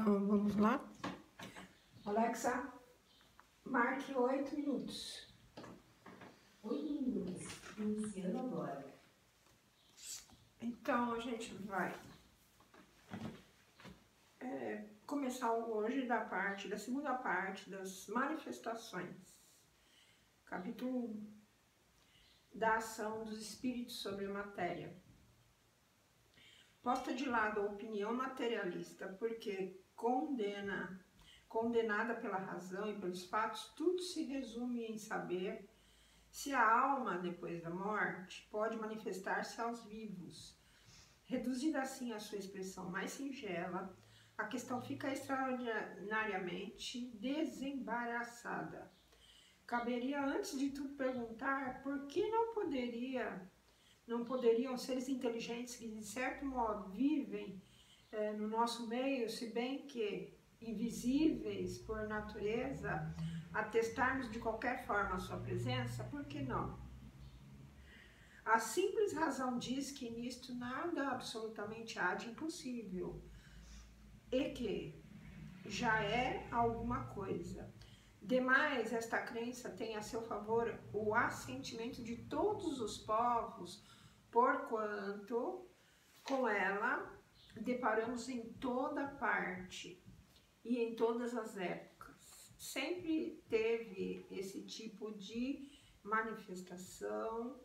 Então, vamos lá. Alexa, marque 8 minutos. 8 minutos, iniciando agora. Então, a gente vai começar hoje da segunda parte das manifestações. Capítulo 1, da ação dos espíritos sobre a matéria. Posta de lado a opinião materialista, porque condenada pela razão e pelos fatos, tudo se resume em saber se a alma, depois da morte, pode manifestar-se aos vivos. Reduzida assim a sua expressão mais singela, a questão fica extraordinariamente desembaraçada. Caberia, antes de tudo, perguntar por que não poderiam seres inteligentes que, de certo modo, vivem no nosso meio, se bem que invisíveis por natureza, atestar-nos de qualquer forma a sua presença, por que não? A simples razão diz que nisto nada absolutamente há de impossível e que já é alguma coisa. Demais, esta crença tem a seu favor o assentimento de todos os povos, porquanto com ela deparamos em toda parte e em todas as épocas. Sempre teve esse tipo de manifestação.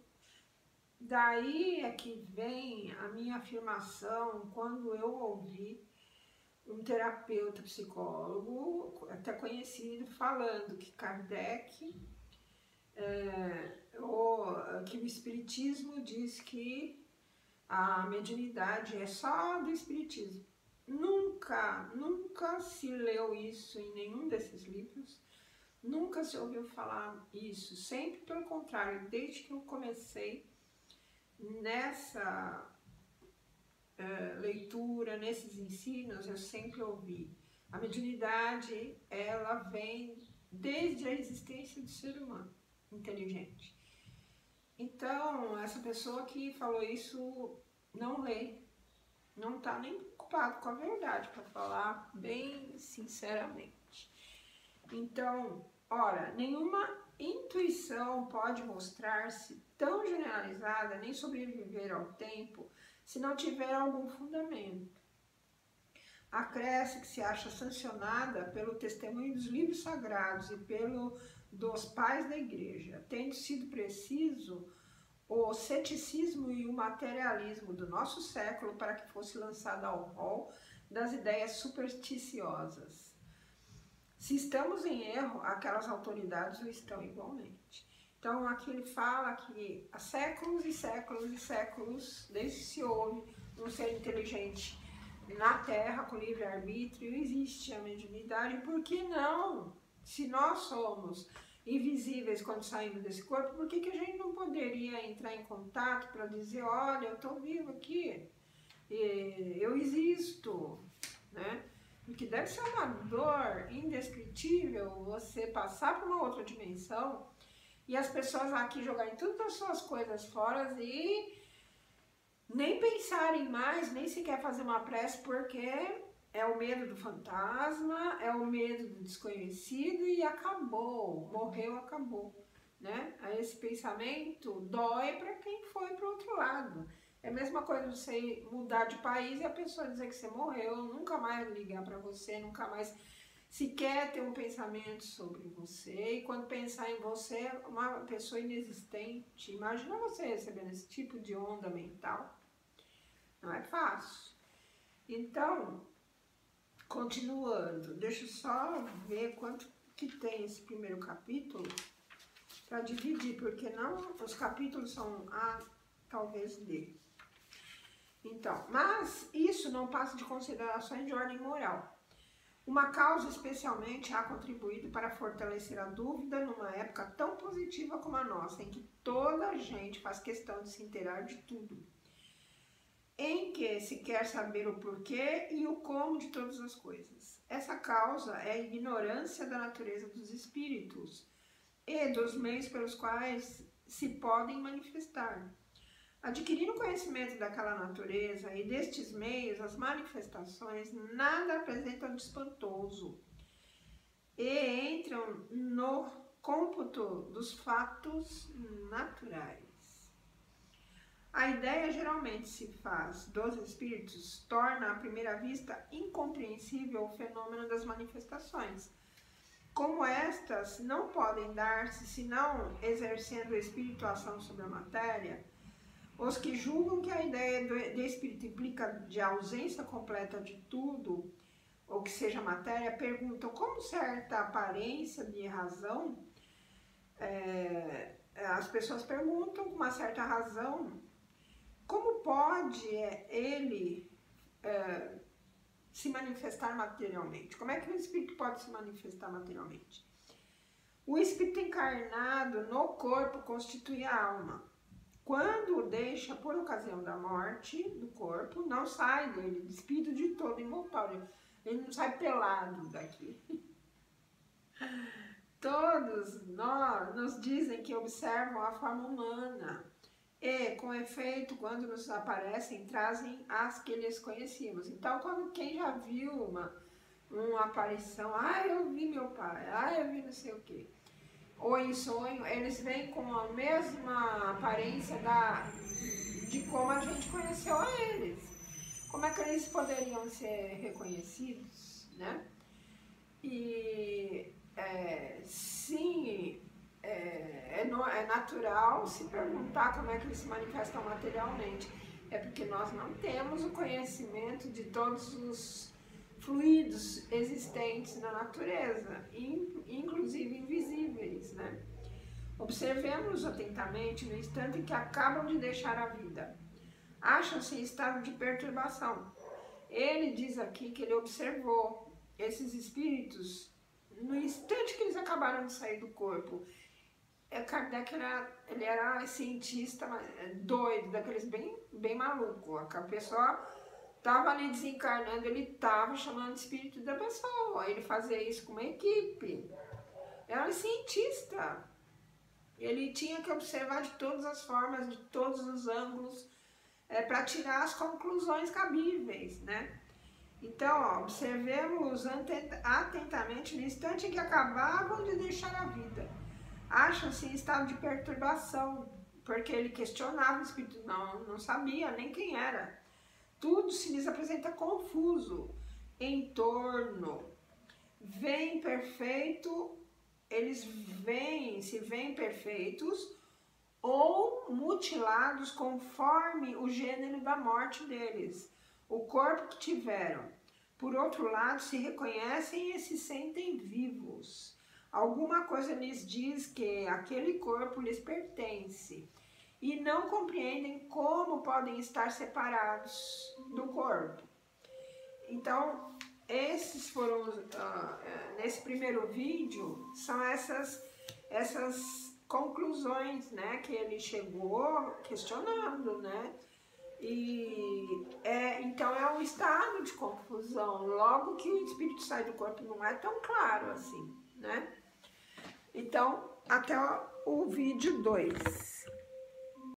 Daí é que vem a minha afirmação quando eu ouvi um terapeuta psicólogo, até conhecido, falando que Kardec, que o Espiritismo diz que a mediunidade é só do Espiritismo. Nunca se leu isso em nenhum desses livros, nunca se ouviu falar isso, sempre pelo contrário, desde que eu comecei nessa leitura, nesses ensinos, eu sempre ouvi. A mediunidade, ela vem desde a existência do ser humano inteligente. Então, essa pessoa que falou isso não lê, não está nem preocupado com a verdade, para falar bem sinceramente. Então, ora, nenhuma intuição pode mostrar-se tão generalizada, nem sobreviver ao tempo, se não tiver algum fundamento. Acresce que se acha sancionada pelo testemunho dos livros sagrados e dos pais da igreja, tendo sido preciso o ceticismo e o materialismo do nosso século para que fosse lançada ao rol das ideias supersticiosas. Se estamos em erro, aquelas autoridades o estão igualmente. Então, aqui ele fala que há séculos e séculos e séculos, desde que se ouve um ser inteligente na Terra, com livre-arbítrio, existe a mediunidade. Por que não? Se nós somos invisíveis quando saímos desse corpo, por que a gente não poderia entrar em contato para dizer, olha, eu estou vivo aqui, eu existo, né? Porque deve ser uma dor indescritível você passar por uma outra dimensão e as pessoas aqui jogarem todas as suas coisas fora e nem pensarem mais, nem sequer fazer uma prece, porque é o medo do fantasma, é o medo do desconhecido e acabou, morreu, acabou, né? Aí esse pensamento dói para quem foi para o outro lado. É a mesma coisa você mudar de país e a pessoa dizer que você morreu, nunca mais ligar para você, nunca mais sequer ter um pensamento sobre você. E quando pensar em você, uma pessoa inexistente. Imagina você recebendo esse tipo de onda mental. Não é fácil. Então, continuando, deixa eu só ver quanto que tem esse primeiro capítulo para dividir, porque não, os capítulos são talvez D. Então, mas isso não passa de considerações de ordem moral. Uma causa especialmente há contribuído para fortalecer a dúvida numa época tão positiva como a nossa, em que toda a gente faz questão de se inteirar de tudo, em que se quer saber o porquê e o como de todas as coisas. Essa causa é a ignorância da natureza dos espíritos e dos meios pelos quais se podem manifestar. Adquirindo conhecimento daquela natureza e destes meios, as manifestações nada apresentam de espantoso e entram no cômputo dos fatos naturais. A ideia geralmente se faz dos espíritos torna à primeira vista incompreensível o fenômeno das manifestações. Como estas não podem dar-se senão exercendo o espírito ação sobre a matéria, os que julgam que a ideia de espírito implica de ausência completa de tudo, ou que seja matéria, perguntam como certa aparência de razão, as pessoas perguntam com uma certa razão, como pode ele se manifestar materialmente? Como é que o espírito pode se manifestar materialmente? O espírito encarnado no corpo constitui a alma. Quando o deixa por ocasião da morte do corpo, não sai dele, despido de todo envoltório. Ele não sai pelado daqui. Todos nós nos dizem que observam a forma humana e, com efeito, quando nos aparecem, trazem as que lhes conhecíamos. Então, quem já viu uma aparição, eu vi meu pai, eu vi não sei o quê, ou em sonho, eles vêm com a mesma aparência de como a gente conheceu a eles. Como é que eles poderiam ser reconhecidos, né? E sim, é natural se perguntar como é que eles se manifestam materialmente. É porque nós não temos o conhecimento de todos os fluidos existentes na natureza, inclusive invisíveis, né? Observemos atentamente no instante em que acabam de deixar a vida. Acham-se em estado de perturbação. Ele diz aqui que ele observou esses espíritos no instante que eles acabaram de sair do corpo. Kardec ele era cientista doido, daqueles bem maluco. A pessoa estava ali desencarnando, ele estava chamando o espírito da pessoa. Ele fazia isso com uma equipe. Era cientista. Ele tinha que observar de todas as formas, de todos os ângulos, para tirar as conclusões cabíveis, né? Então, observemos atentamente no instante em que acabavam de deixar a vida. Acham-se em estado de perturbação, porque ele questionava o espírito, não sabia nem quem era. Tudo se lhes apresenta confuso, em torno. Vem perfeito, eles se veem perfeitos ou mutilados conforme o gênero da morte deles, o corpo que tiveram. Por outro lado, se reconhecem e se sentem vivos. Alguma coisa lhes diz que aquele corpo lhes pertence e não compreendem como podem estar separados do corpo. Então, esses foram, nesse primeiro vídeo, são essas conclusões, né, que ele chegou questionando, né? Então é um estado de confusão. Logo que o espírito sai do corpo não é tão claro assim, né? Então, até o vídeo 2.